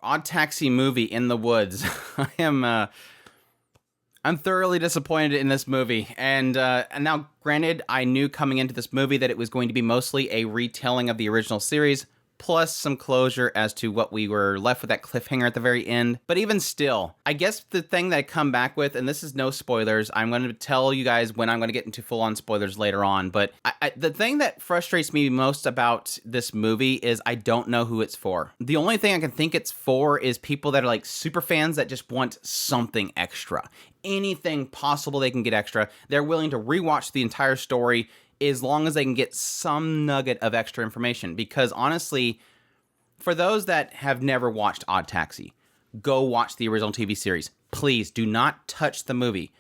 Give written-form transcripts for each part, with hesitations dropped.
Odd Taxi Movie in the Woods. I'm thoroughly disappointed in this movie, and now, granted, I knew coming into this movie that it was going to be mostly a retelling of the original series, plus some closure as to what we were left with that cliffhanger at the very end. But even still, I guess the thing that I come back with, and this is no spoilers, I'm going to tell you guys when I'm going to get into full-on spoilers later on, but the thing that frustrates me most about this movie is I don't know who it's for. The only thing I can think it's for is people that are like super fans that just want something extra. Anything possible they can get extra. They're willing to rewatch the entire story as long as they can get some nugget of extra information. Because honestly, for those that have never watched Odd Taxi, go watch the original TV series. Please do not touch the movie.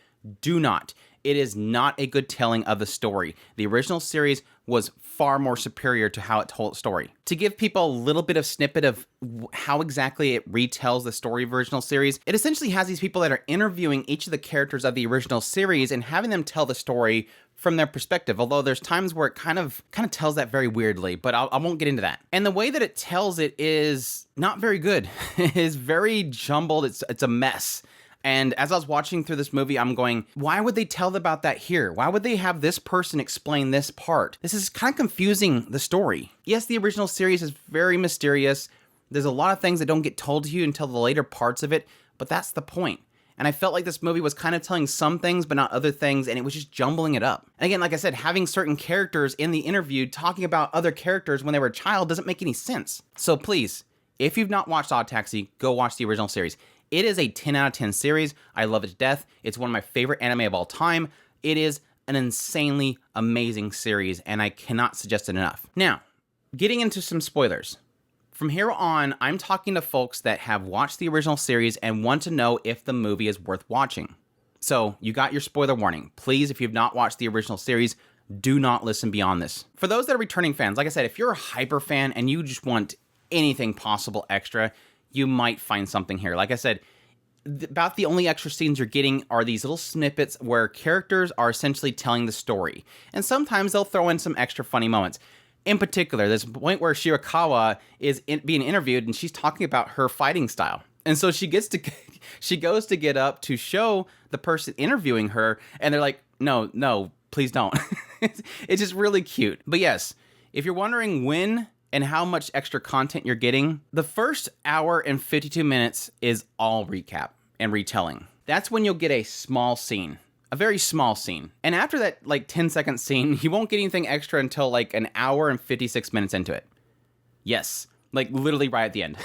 Do not. It is not a good telling of the story. The original series was far more superior to how it told the story. To give people a little bit of snippet of how exactly it retells the story of the original series, it essentially has these people that are interviewing each of the characters of the original series and having them tell the story from their perspective, although there's times where it kind of tells that very weirdly, but I won't get into that. And the way that it tells it is not very good. It is very jumbled. It's a mess. And as I was watching through this movie, I'm going, why would they tell about that here? Why would they have this person explain this part? This is kind of confusing the story. Yes, the original series is very mysterious. There's a lot of things that don't get told to you until the later parts of it, but that's the point. And I felt like this movie was kind of telling some things, but not other things, and it was just jumbling it up. And again, like I said, having certain characters in the interview talking about other characters when they were a child doesn't make any sense. So please, if you've not watched Odd Taxi, go watch the original series. It is a 10 out of 10 series. I love it to death. It's one of my favorite anime of all time. It is an insanely amazing series, and I cannot suggest it enough. Now, getting into some spoilers. From here on, I'm talking to folks that have watched the original series and want to know if the movie is worth watching. So, you got your spoiler warning. Please, if you've not watched the original series, do not listen beyond this. For those that are returning fans, like I said, if you're a hyper fan and you just want anything possible extra, you might find something here. Like I said, about the only extra scenes you're getting are these little snippets where characters are essentially telling the story. And sometimes they'll throw in some extra funny moments. In particular, there's a point where Shirakawa is being interviewed and she's talking about her fighting style. And so she goes to get up to show the person interviewing her, and they're like, no, please don't. It's just really cute. But yes, if you're wondering when and how much extra content you're getting, the first hour and 52 minutes is all recap and retelling. That's when you'll get a small scene. A very small scene. And after that, 10-second scene, you won't get anything extra until, an hour and 56 minutes into it. Yes. Literally right at the end.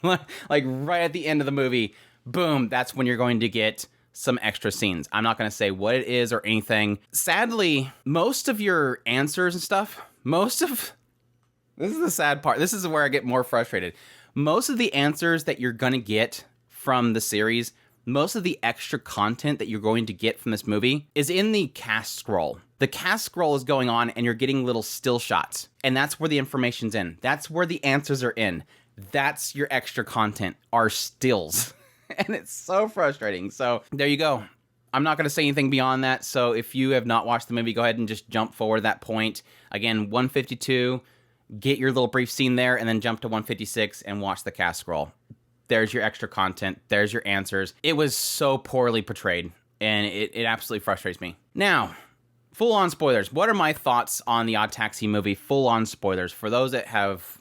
Right at the end of the movie, boom, that's when you're going to get some extra scenes. I'm not going to say what it is or anything. Sadly, most of your answers and stuff, this is the sad part. This is where I get more frustrated. Most of the answers that you're going to get from the series, most of the extra content that you're going to get from this movie is in the cast scroll. The cast scroll is going on and you're getting little still shots. And that's where the information's in. That's where the answers are in. That's your extra content, are stills. And it's so frustrating. So there you go. I'm not going to say anything beyond that. So if you have not watched the movie, go ahead and just jump forward that point. Again, 152, get your little brief scene there, and then jump to 156 and watch the cast scroll. There's your extra content. There's your answers. It was so poorly portrayed, and it absolutely frustrates me. Now, full-on spoilers. What are my thoughts on the Odd Taxi movie? Full-on spoilers. For those that have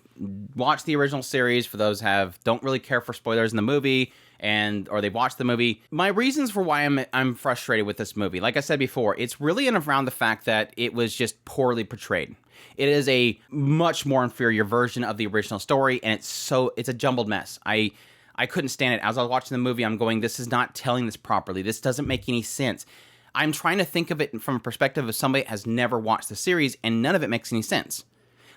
watched the original series, for those don't really care for spoilers in the movie, or they've watched the movie. My reasons for why I'm frustrated with this movie, like I said before, it's really in around the fact that it was just poorly portrayed. It is a much more inferior version of the original story, and it's a jumbled mess. I couldn't stand it. As I was watching the movie, I'm going, this is not telling this properly. This doesn't make any sense. I'm trying to think of it from a perspective of somebody that has never watched the series, and none of it makes any sense.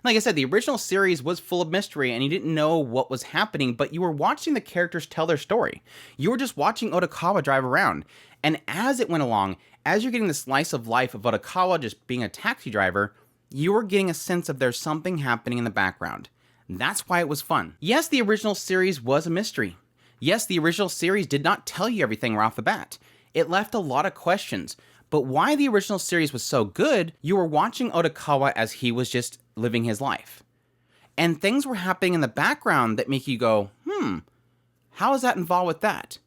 Like I said, the original series was full of mystery, and you didn't know what was happening, but you were watching the characters tell their story. You were just watching Odokawa drive around. And as it went along, as you're getting the slice of life of Odokawa just being a taxi driver, you were getting a sense of there's something happening in the background. That's why it was fun. Yes, the original series was a mystery. Yes, the original series did not tell you everything right off the bat. It left a lot of questions. But why the original series was so good, you were watching Odokawa as he was just living his life. And things were happening in the background that make you go, How is that involved with that?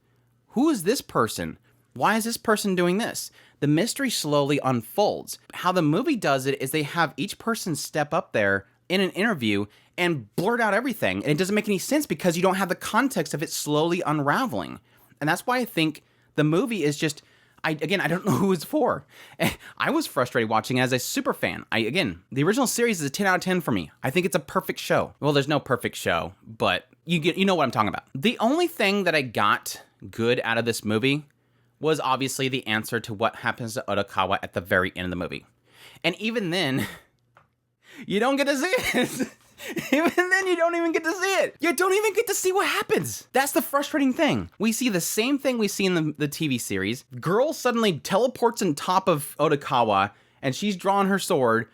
Who is this person? Why is this person doing this? The mystery slowly unfolds. How the movie does it is they have each person step up there in an interview and blurt out everything. And it doesn't make any sense because you don't have the context of it slowly unraveling. And that's why I think the movie is just, I don't know who it's for. I was frustrated watching it as a super fan. The original series is a 10 out of 10 for me. I think it's a perfect show. Well, there's no perfect show, but you know what I'm talking about. The only thing that I got good out of this movie was obviously the answer to what happens to Odokawa at the very end of the movie. And even then, you don't get to see it. Even then, you don't even get to see it. You don't even get to see what happens. That's the frustrating thing. We see the same thing we see in the TV series. Girl suddenly teleports on top of Odokawa, and she's drawn her sword.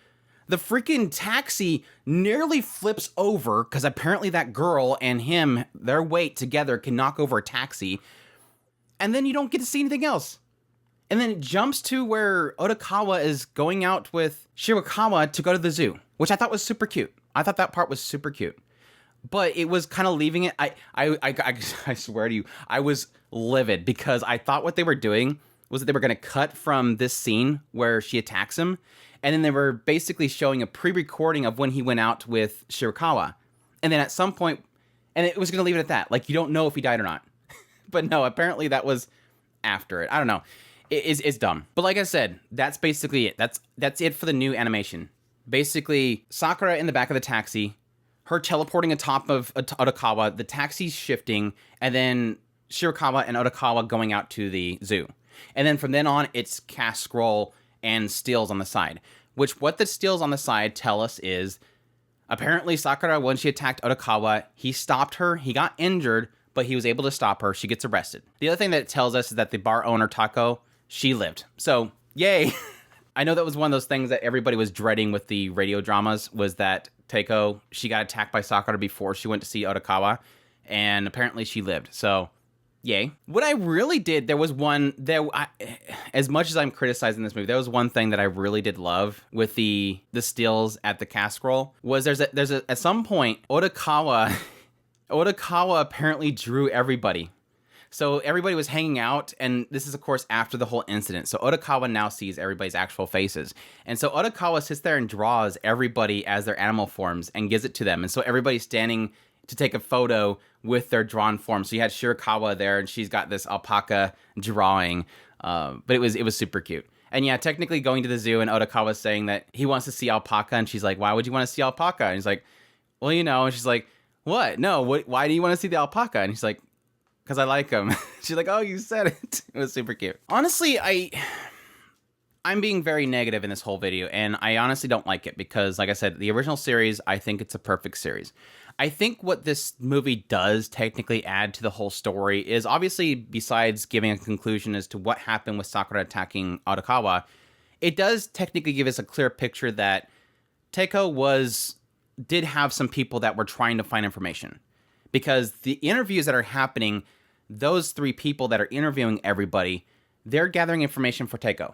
The freaking taxi nearly flips over, because apparently that girl and him, their weight together can knock over a taxi. And then you don't get to see anything else. And then it jumps to where Odokawa is going out with Shirakawa to go to the zoo, which I thought was super cute. I thought that part was super cute. But it was kind of leaving it. I swear to you, I was livid because I thought what they were doing was that they were going to cut from this scene where she attacks him. And then they were basically showing a pre-recording of when he went out with Shirakawa. And then at some point, and it was going to leave it at that. Like, you don't know if he died or not. But no, apparently that was after it. I don't know. It's dumb. But like I said, that's basically it. That's it for the new animation. Basically, Sakura in the back of the taxi, her teleporting atop of Odokawa, the taxi's shifting, and then Shirakawa and Odokawa going out to the zoo. And then from then on, it's cast scroll and stills on the side. Which what the stills on the side tell us is, apparently Sakura, when she attacked Odokawa, he stopped her, he got injured, but he was able to stop her, she gets arrested. The other thing that it tells us is that the bar owner, Tako, she lived. So, yay! I know that was one of those things that everybody was dreading with the radio dramas, was that Teiko, she got attacked by Sakura before she went to see Odokawa, and apparently she lived. So, yay. What I really did, as much as I'm criticizing this movie, there was one thing that I really did love with the stills at the cast scroll, was at some point, Odokawa apparently drew everybody. So everybody was hanging out, and this is, of course, after the whole incident. So Odokawa now sees everybody's actual faces. And so Odokawa sits there and draws everybody as their animal forms and gives it to them. And so everybody's standing to take a photo with their drawn form. So you had Shirakawa there, and she's got this alpaca drawing. But it was super cute. And yeah, technically going to the zoo, and Odokawa's saying that he wants to see alpaca, and she's like, why would you want to see alpaca? And he's like, well, and she's like, what? No, why do you want to see the alpaca? And he's like, because I like him. She's like, oh, you said it. It was super cute. Honestly, I'm being very negative in this whole video, and I honestly don't like it because, like I said, the original series, I think it's a perfect series. I think what this movie does technically add to the whole story is, obviously, besides giving a conclusion as to what happened with Sakura attacking Odokawa, it does technically give us a clear picture that Teiko did have some people that were trying to find information. Because the interviews that are happening, those three people that are interviewing everybody, they're gathering information for Teiko.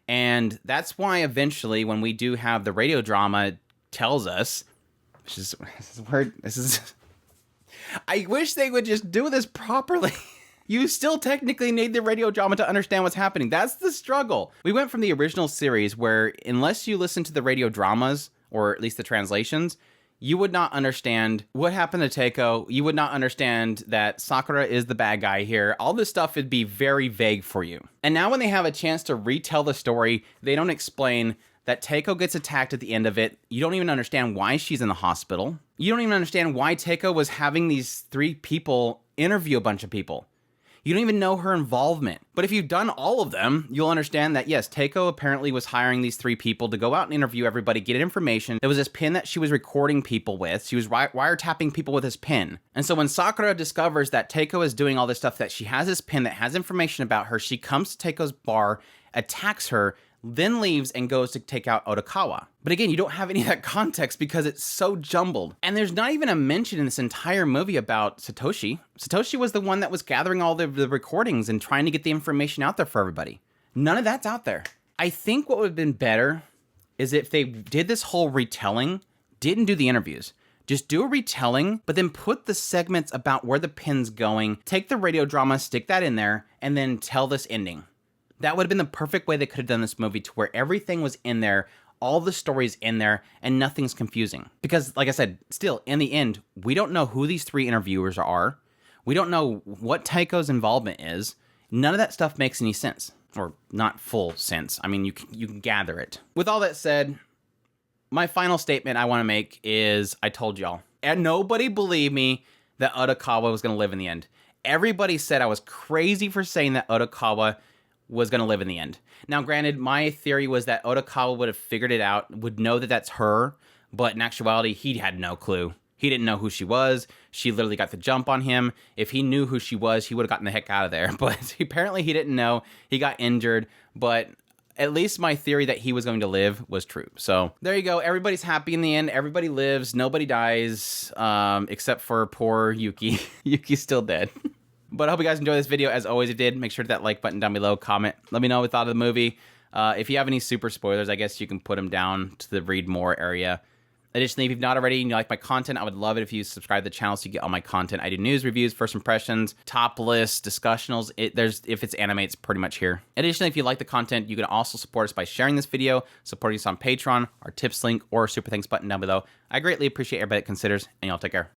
And that's why eventually, when we do have the radio drama tells us, I wish they would just do this properly. You still technically need the radio drama to understand what's happening. That's the struggle. We went from the original series where, unless you listen to the radio dramas, or at least the translations, you would not understand what happened to Teiko. You would not understand that Sakura is the bad guy here. All this stuff would be very vague for you. And now when they have a chance to retell the story, they don't explain that Teiko gets attacked at the end of it. You don't even understand why she's in the hospital. You don't even understand why Teiko was having these three people interview a bunch of people. You don't even know her involvement. But if you've done all of them, you'll understand that, yes, Teiko apparently was hiring these three people to go out and interview everybody, get information. There was this pin that she was recording people with. She was wiretapping people with this pin. And so when Sakura discovers that Teiko is doing all this stuff, that she has this pin that has information about her, she comes to Teiko's bar, attacks her, then leaves and goes to take out Odokawa. But again, you don't have any of that context because it's so jumbled. And there's not even a mention in this entire movie about Satoshi. Satoshi was the one that was gathering all the recordings and trying to get the information out there for everybody. None of that's out there. I think what would have been better is if they did this whole retelling, didn't do the interviews, Just do a retelling, but then put the segments about where the pin's going, take the radio drama, stick that in there, and then tell this ending. That would have been the perfect way they could have done this movie, to where everything was in there, all the stories in there, and nothing's confusing. Because, like I said, still, in the end, we don't know who these 3 interviewers are. We don't know what Tycho's involvement is. None of that stuff makes any sense. Or not full sense. I mean, you can gather it. With all that said, my final statement I want to make is, I told y'all. And nobody believed me that Odokawa was going to live in the end. Everybody said I was crazy for saying that Odokawa was going to live in the end. Now, granted, my theory was that Odokawa would have figured it out, would know that that's her, but in actuality, he had no clue. He didn't know who she was. She literally got the jump on him. If he knew who she was, he would have gotten the heck out of there. But apparently he didn't know. He got injured, but at least my theory that he was going to live was true. So there you go. Everybody's happy in the end. Everybody lives. Nobody dies, except for poor Yuki. Yuki's still dead. But I hope you guys enjoyed this video. As always, if you did, make sure to hit that like button down below. Comment. Let me know what you thought of the movie. If you have any super spoilers, I guess you can put them down to the read more area. Additionally, if you've not already and you like my content, I would love it if you subscribe to the channel so you get all my content. I do news, reviews, first impressions, top lists, discussionals. If it's anime, it's pretty much here. Additionally, if you like the content, you can also support us by sharing this video, supporting us on Patreon, our tips link, or super thanks button down below. I greatly appreciate everybody that considers, and y'all take care.